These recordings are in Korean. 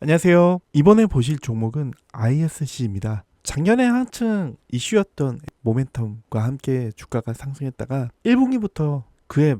안녕하세요. 이번에 보실 종목은 ISC입니다. 작년에 한층 이슈였던 모멘텀과 함께 주가가 상승했다가 1분기부터 그에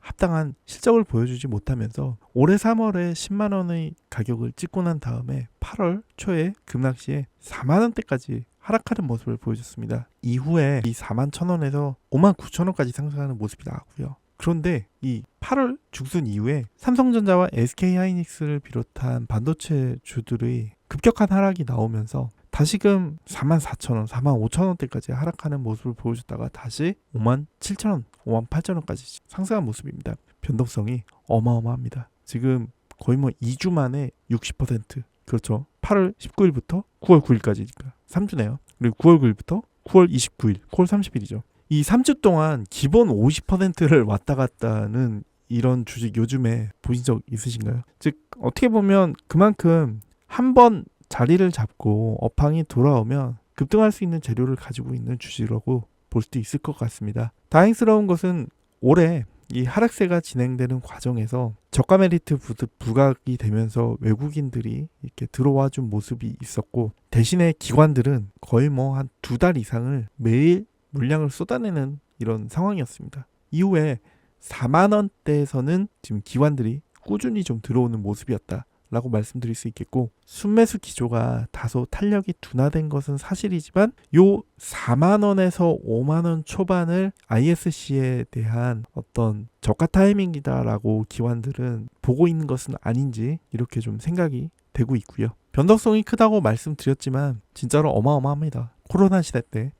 합당한 실적을 보여주지 못하면서 올해 3월에 10만 원의 가격을 찍고 난 다음에 8월 초에 급락시에 4만 원대까지 하락하는 모습을 보여줬습니다. 이후에 이 4만 1,000원에서 5만 9천 원까지 상승하는 모습이 나왔고요. 그런데 이 8월 중순 이후에 삼성전자와 SK하이닉스를 비롯한 반도체 주들의 급격한 하락이 나오면서 다시금 44,000원, 45,000원대까지 하락하는 모습을 보여줬다가 다시 57,000원, 58,000원까지 상승한 모습입니다. 변동성이 어마어마합니다. 지금 거의 2주 만에 60%, 그렇죠. 8월 19일부터 9월 9일까지니까 3주네요. 그리고 9월 9일부터 9월 29일, 9월 30일이죠. 이 3주 동안 기본 50%를 왔다 갔다는 이런 주식 요즘에 보신 적 있으신가요? 즉 어떻게 보면 그만큼 한번 자리를 잡고 업황이 돌아오면 급등할 수 있는 재료를 가지고 있는 주식이라고 볼 수도 있을 것 같습니다. 다행스러운 것은 올해 이 하락세가 진행되는 과정에서 저가 메리트 부각이 되면서 외국인들이 이렇게 들어와 준 모습이 있었고, 대신에 기관들은 거의 한 2달 이상을 매일 물량을 쏟아내는 이런 상황이었습니다. 이후에 4만 원대에서는 지금 기관들이 꾸준히 좀 들어오는 모습이었다 라고 말씀드릴 수 있겠고, 순매수 기조가 다소 탄력이 둔화된 것은 사실이지만 요 4만 원에서 5만 원 초반을 ISC에 대한 어떤 저가 타이밍이다 라고 기관들은 보고 있는 것은 아닌지 이렇게 좀 생각이 되고 있고요. 변동성이 크다고 말씀드렸지만 진짜로 어마어마합니다. 코로나 시대 때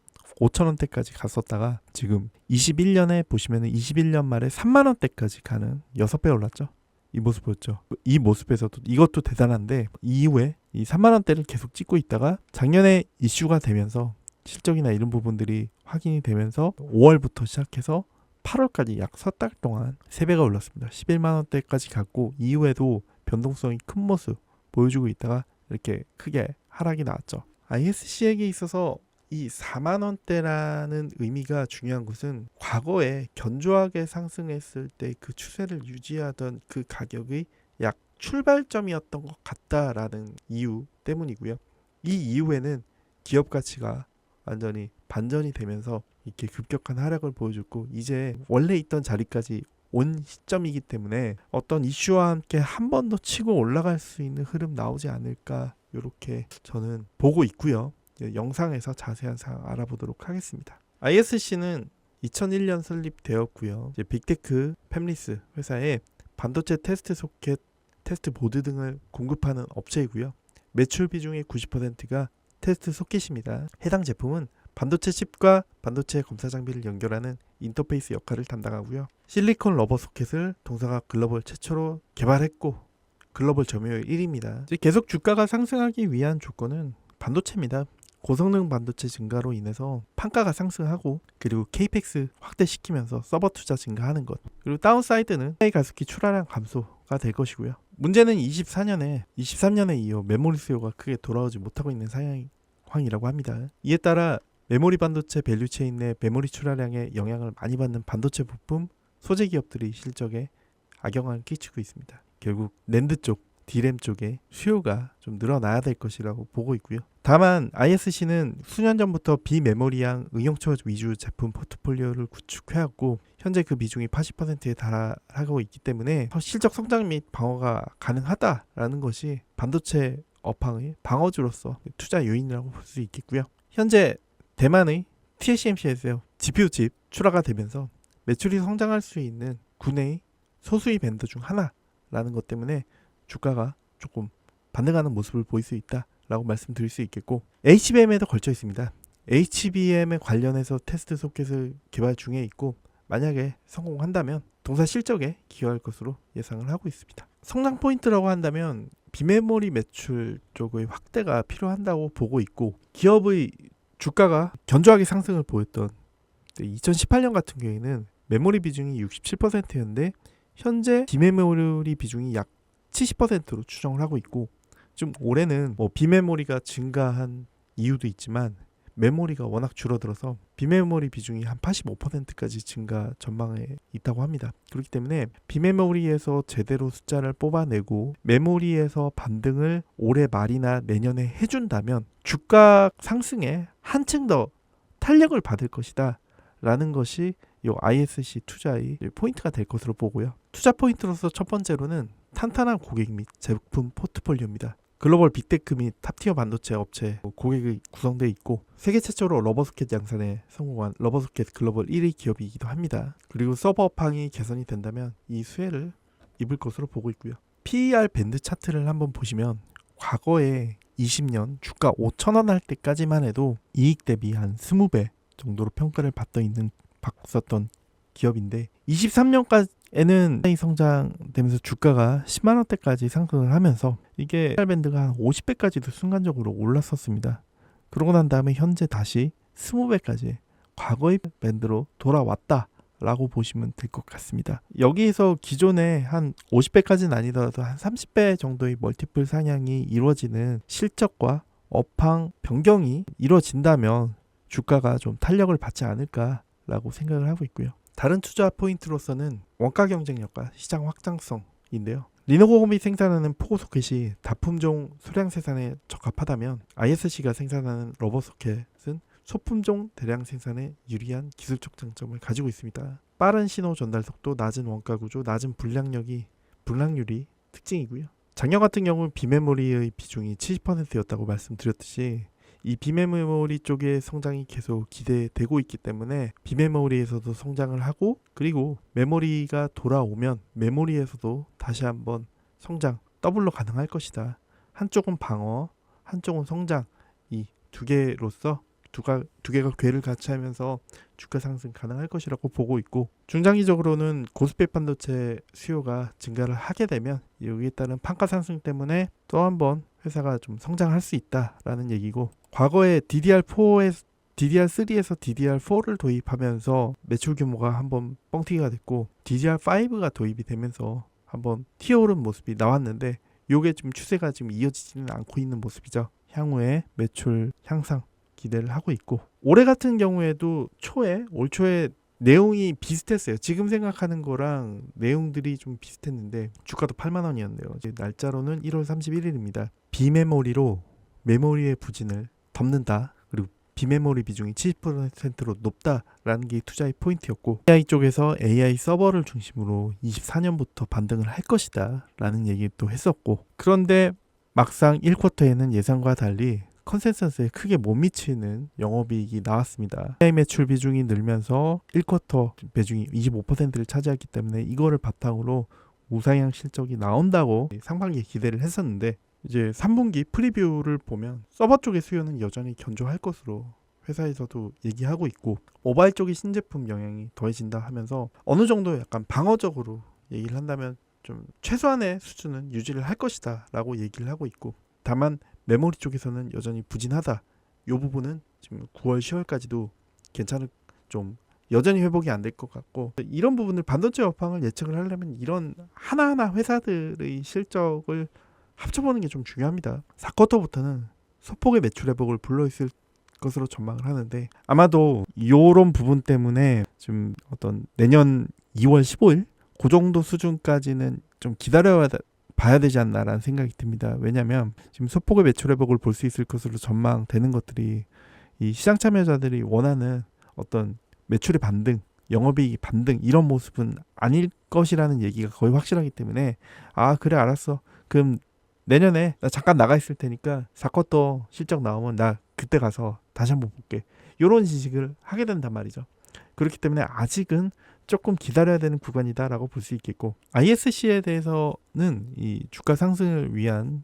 5,000원대까지 갔었다가 지금 21년에 보시면 21년 말에 3만 원대까지 가는 6배 올랐죠. 이 모습 보였죠. 이 모습에서도 이것도 대단한데, 이후에 이 3만 원대를 계속 찍고 있다가 작년에 이슈가 되면서 실적이나 이런 부분들이 확인이 되면서 5월부터 시작해서 8월까지 약 석 달 동안 3배가 올랐습니다. 11만 원대까지 갔고, 이후에도 변동성이 큰 모습 보여주고 있다가 이렇게 크게 하락이 나왔죠. ISC에게 있어서 이 4만 원대라는 의미가 중요한 것은 과거에 견조하게 상승했을 때 그 추세를 유지하던 그 가격의 약 출발점이었던 것 같다라는 이유 때문이고요. 이 이후에는 기업 가치가 완전히 반전이 되면서 이렇게 급격한 하락을 보여줬고, 이제 원래 있던 자리까지 온 시점이기 때문에 어떤 이슈와 함께 한 번 더 치고 올라갈 수 있는 흐름 나오지 않을까, 이렇게 저는 보고 있고요. 영상에서 자세한 사항 알아보도록 하겠습니다. ISC는 2001년 설립되었고요. 빅테크 팹리스 회사에 반도체 테스트 소켓, 테스트 보드 등을 공급하는 업체이고요. 매출 비중의 90%가 테스트 소켓입니다. 해당 제품은 반도체 칩과 반도체 검사 장비를 연결하는 인터페이스 역할을 담당하고요. 실리콘 러버 소켓을 동사가 글로벌 최초로 개발했고 글로벌 점유율 1위입니다. 계속 주가가 상승하기 위한 조건은 반도체입니다. 고성능 반도체 증가로 인해서 판가가 상승하고, 그리고 케이펙스 확대시키면서 서버 투자 증가하는 것, 그리고 다운사이드는 AI 가속기 출하량 감소가 될 것이고요. 문제는 23년에 이어 메모리 수요가 크게 돌아오지 못하고 있는 상황이라고 합니다. 이에 따라 메모리 반도체 밸류체인 내 메모리 출하량에 영향을 많이 받는 반도체 부품 소재 기업들이 실적에 악영향을 끼치고 있습니다. 결국 낸드 쪽, D램 쪽에 수요가 좀 늘어나야 될 것이라고 보고 있고요. 다만 ISC는 수년 전부터 비메모리형 응용처 위주 제품 포트폴리오를 구축해왔고, 현재 그 비중이 80%에 달하고 있기 때문에 실적 성장 및 방어가 가능하다라는 것이 반도체 업황의 방어주로서 투자 요인이라고 볼 수 있겠고요. 현재 대만의 TSMC에서 GPU 칩 출하가 되면서 매출이 성장할 수 있는 국내의 소수의 밴드 중 하나라는 것 때문에 주가가 조금 반등하는 모습을 보일 수 있다라고 말씀드릴 수 있겠고, HBM에도 걸쳐 있습니다. HBM에 관련해서 테스트 소켓을 개발 중에 있고, 만약에 성공한다면 동사 실적에 기여할 것으로 예상을 하고 있습니다. 성장 포인트라고 한다면 비메모리 매출 쪽의 확대가 필요한다고 보고 있고, 기업의 주가가 견조하게 상승을 보였던 2018년 같은 경우에는 메모리 비중이 67%였는데 현재 비메모리 비중이 약 70%로 추정을 하고 있고, 좀 올해는 비메모리가 증가한 이유도 있지만 메모리가 워낙 줄어들어서 비메모리 비중이 한 85%까지 증가 전망에 있다고 합니다. 그렇기 때문에 비메모리에서 제대로 숫자를 뽑아내고 메모리에서 반등을 올해 말이나 내년에 해준다면 주가 상승에 한층 더 탄력을 받을 것이다 라는 것이 이 ISC 투자의 포인트가 될 것으로 보고요. 투자 포인트로서 첫 번째로는 탄탄한 고객 및 제품 포트폴리오입니다. 글로벌 빅테크 및 탑티어 반도체 업체 고객이 구성되어 있고 세계 최초로 러버소켓 양산에 성공한 러버소켓 글로벌 1위 기업이기도 합니다. 그리고 서버 업황이 개선이 된다면 이 수혜를 입을 것으로 보고 있고요. PER 밴드 차트를 한번 보시면 과거에 20년 주가 5,000원 할 때까지만 해도 이익 대비 한 20배 정도로 평가를 받았었던 기업인데 23년까지는 성장되면서 주가가 10만 원대까지 상승을 하면서 이게 밴드가 한 50배까지도 순간적으로 올랐었습니다. 그러고 난 다음에 현재 다시 20배까지 과거의 밴드로 돌아왔다 라고 보시면 될 것 같습니다. 여기에서 기존에 한 50배까지는 아니더라도 한 30배 정도의 멀티플 상향이 이루어지는 실적과 업황 변경이 이루어진다면 주가가 좀 탄력을 받지 않을까라고 생각을 하고 있고요. 다른 투자 포인트로서는 원가 경쟁력과 시장 확장성인데요. 리노공업이 생산하는 포고 소켓이 다품종 소량 생산에 적합하다면 ISC가 생산하는 러버 소켓은 소품종 대량 생산에 유리한 기술적 장점을 가지고 있습니다. 빠른 신호 전달 속도, 낮은 원가 구조, 낮은 불량률이 특징이고요. 작년 같은 경우는 비메모리의 비중이 70%였다고 말씀드렸듯이 이 비메모리 쪽의 성장이 계속 기대되고 있기 때문에 비메모리에서도 성장을 하고 그리고 메모리가 돌아오면 메모리에서도 다시 한번 성장 더블로 가능할 것이다. 한쪽은 방어, 한쪽은 성장 이 두 개로서 두 개가 궤를 같이 하면서 주가 상승 가능할 것이라고 보고 있고 중장기적으로는 고스펙 반도체 수요가 증가를 하게 되면 여기에 따른 판가 상승 때문에 또 한번 회사가 좀 성장할 수 있다라는 얘기고 과거에 DDR3에서 DDR4를 도입하면서 매출 규모가 한번 뻥튀기가 됐고 DDR5가 도입이 되면서 한번 튀어오른 모습이 나왔는데 이게 좀 추세가 지금 이어지지는 않고 있는 모습이죠. 향후에 매출 향상 기대를 하고 있고 올해 같은 경우에도 올 초에 내용이 비슷했어요. 지금 생각하는 거랑 내용들이 좀 비슷했는데 주가도 8만 원이었네요. 날짜로는 1월 31일입니다. 비메모리로 메모리의 부진을 덮는다. 그리고 비메모리 비중이 70%로 높다라는 게 투자의 포인트였고 AI 쪽에서 AI 서버를 중심으로 24년부터 반등을 할 것이다 라는 얘기도 했었고 그런데 막상 1쿼터에는 예상과 달리 컨센서스에 크게 못 미치는 영업이익이 나왔습니다. AI 매출 비중이 늘면서 1쿼터 비중이 25%를 차지했기 때문에 이거를 바탕으로 우상향 실적이 나온다고 상반기에 기대를 했었는데 이제 3분기 프리뷰를 보면 서버 쪽의 수요는 여전히 견조할 것으로 회사에서도 얘기하고 있고 모바일 쪽의 신제품 영향이 더해진다 하면서 어느 정도 약간 방어적으로 얘기를 한다면 좀 최소한의 수준은 유지를 할 것이다 라고 얘기를 하고 있고 다만 메모리 쪽에서는 여전히 부진하다. 이 부분은 지금 9월 10월까지도 좀 여전히 회복이 안 될 것 같고 이런 부분을 반도체 업황을 예측을 하려면 이런 하나하나 회사들의 실적을 합쳐보는 게 좀 중요합니다. 4쿼터부터는 소폭의 매출 회복을 불러있을 것으로 전망을 하는데 아마도 이런 부분 때문에 좀 어떤 내년 2월 15일 그 정도 수준까지는 좀 봐야 되지 않나라는 생각이 듭니다. 왜냐하면 지금 소폭의 매출 회복을 볼 수 있을 것으로 전망되는 것들이 이 시장 참여자들이 원하는 어떤 매출의 반등, 영업이익 반등 이런 모습은 아닐 것이라는 얘기가 거의 확실하기 때문에 그래 알았어. 그럼 내년에 나 잠깐 나가 있을 테니까 4쿼터 실적 나오면 나 그때 가서 다시 한번 볼게. 이런 지식을 하게 된단 말이죠. 그렇기 때문에 아직은 조금 기다려야 되는 구간이다라고 볼 수 있겠고 ISC에 대해서는 이 주가 상승을 위한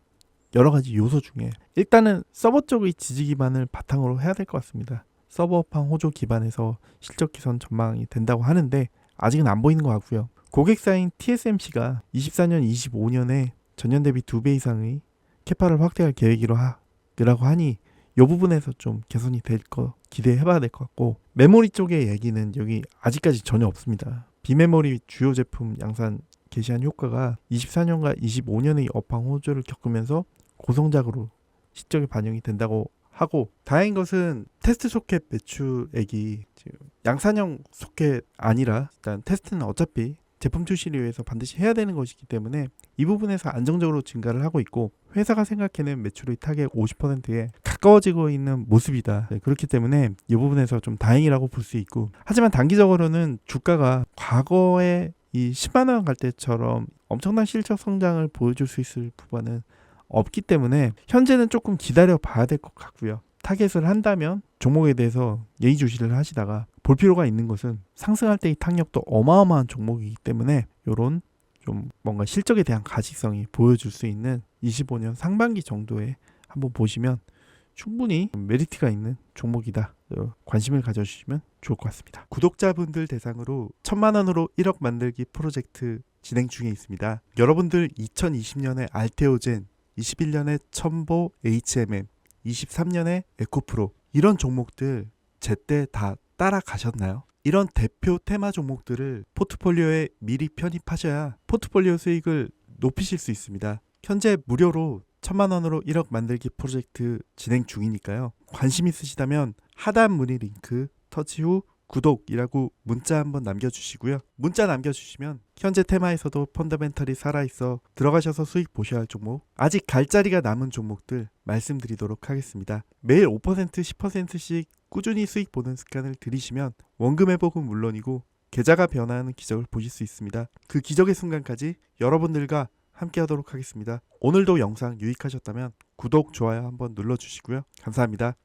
여러 가지 요소 중에 일단은 서버 쪽의 지지 기반을 바탕으로 해야 될 것 같습니다. 서버 업황 호조 기반에서 실적 개선 전망이 된다고 하는데 아직은 안 보이는 것 같고요. 고객사인 TSMC가 24년, 25년에 전년 대비 2배 이상의 캐파를 확대할 계획이라고 하니 이 부분에서 좀 개선이 될 거 기대해봐야 될 것 같고 메모리 쪽의 얘기는 여기 아직까지 전혀 없습니다. 비메모리 주요 제품 양산 개시한 효과가 24년과 25년의 업황 호조를 겪으면서 고성장으로 실적이 반영이 된다고 하고, 다행인 것은 테스트 소켓 매출액이 지금 양산형 소켓 아니라 일단 테스트는 어차피 제품 출시를 위해서 반드시 해야 되는 것이기 때문에 이 부분에서 안정적으로 증가를 하고 있고, 회사가 생각해낸 매출의 타겟 50%에 가까워지고 있는 모습이다. 네, 그렇기 때문에 이 부분에서 좀 다행이라고 볼 수 있고, 하지만 단기적으로는 주가가 과거에 이 10만 원 갈 때처럼 엄청난 실적 성장을 보여줄 수 있을 부분은 없기 때문에 현재는 조금 기다려 봐야 될 것 같고요. 타겟을 한다면 종목에 대해서 예의주시를 하시다가, 볼 필요가 있는 것은 상승할 때의 탄력도 어마어마한 종목이기 때문에 이런 좀 뭔가 실적에 대한 가시성이 보여줄 수 있는 25년 상반기 정도에 한번 보시면 충분히 메리트가 있는 종목이다. 관심을 가져주시면 좋을 것 같습니다. 구독자분들 대상으로 1000만 원으로 1억 만들기 프로젝트 진행 중에 있습니다. 여러분들 2020년에 알테오젠, 21년에 첨보 HMM, 23년에 에코프로, 이런 종목들 제때 다 따라가셨나요? 이런 대표 테마 종목들을 포트폴리오에 미리 편입하셔야 포트폴리오 수익을 높이실 수 있습니다. 현재 무료로 1000만 원으로 1억 만들기 프로젝트 진행 중이니까요. 관심 있으시다면 하단 문의 링크 터치 후 구독이라고 문자 한번 남겨주시고요. 문자 남겨주시면 현재 테마에서도 펀더멘털이 살아있어 들어가셔서 수익 보셔야 할 종목, 아직 갈 자리가 남은 종목들 말씀드리도록 하겠습니다. 매일 5% 10%씩 꾸준히 수익 보는 습관을 들이시면 원금 회복은 물론이고 계좌가 변화하는 기적을 보실 수 있습니다. 그 기적의 순간까지 여러분들과 함께 하도록 하겠습니다. 오늘도 영상 유익하셨다면 구독, 좋아요 한번 눌러주시고요. 감사합니다.